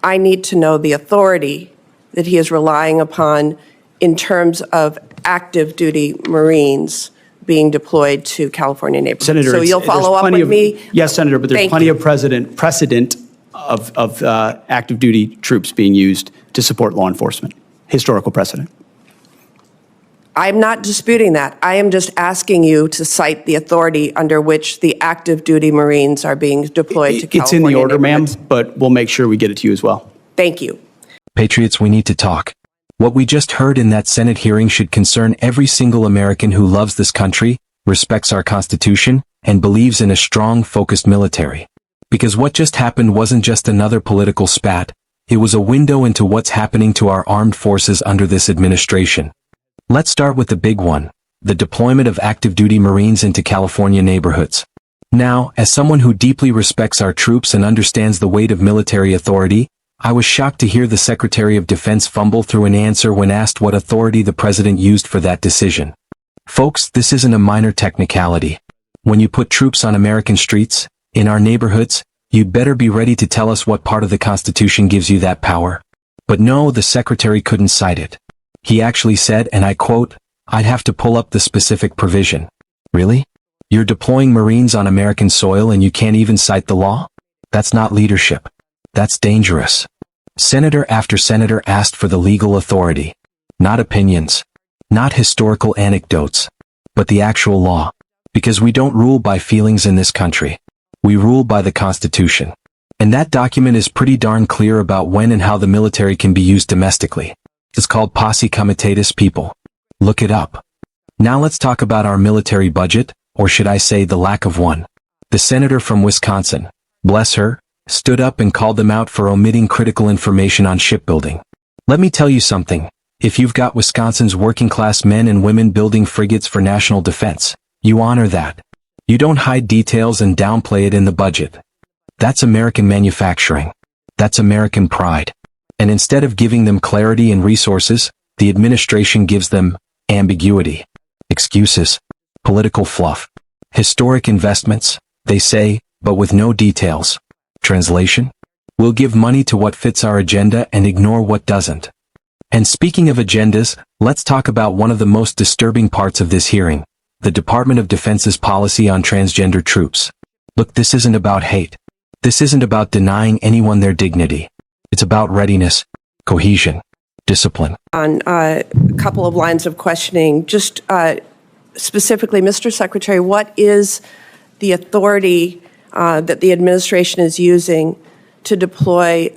I need to know the authority that he is relying upon in terms of active duty Marines being deployed to California neighborhoods. Senator, so you'll follow up with me? Yes, Senator, but there's plenty of precedent of active duty troops being used to support law enforcement. Historical precedent. I'm not disputing that. I am just asking you to cite the authority under which the active duty Marines are being deployed to California. It's in the order, ma'am, but we'll make sure we get it to you as well. Thank you. Patriots, we need to talk. What we just heard in that Senate hearing should concern every single American who loves this country, respects our Constitution, and believes in a strong, focused military. Because what just happened wasn't just another political spat, it was a window into what's happening to our armed forces under this administration. Let's start with the big one, the deployment of active duty Marines into California neighborhoods. Now, as someone who deeply respects our troops and understands the weight of military authority, I was shocked to hear the Secretary of Defense fumble through an answer when asked what authority the president used for that decision. Folks, this isn't a minor technicality. When you put troops on American streets, in our neighborhoods, you'd better be ready to tell us what part of the Constitution gives you that power. But no, the Secretary couldn't cite it. He actually said, and I quote, "I'd have to pull up the specific provision." Really? You're deploying Marines on American soil and you can't even cite the law? That's not leadership. That's dangerous. Senator after senator asked for the legal authority. Not opinions. Not historical anecdotes. But the actual law. Because we don't rule by feelings in this country. We rule by the Constitution. And that document is pretty darn clear about when and how the military can be used domestically. It's called Posse Comitatus, people. Look it up. Now let's talk about our military budget, or should I say the lack of one. The senator from Wisconsin, bless her, stood up and called them out for omitting critical information on shipbuilding. Let me tell you something. If you've got Wisconsin's working-class men and women building frigates for national defense, you honor that. You don't hide details and downplay it in the budget. That's American manufacturing. That's American pride. And instead of giving them clarity and resources, the administration gives them ambiguity, excuses, political fluff, historic investments, they say, but with no details. Translation? We'll give money to what fits our agenda and ignore what doesn't. And speaking of agendas, let's talk about one of the most disturbing parts of this hearing, the Department of Defense's policy on transgender troops. Look, this isn't about hate. This isn't about denying anyone their dignity. It's about readiness, cohesion, discipline. On a couple of lines of questioning, just specifically, Mr. Secretary, what is the authority that the administration is using to deploy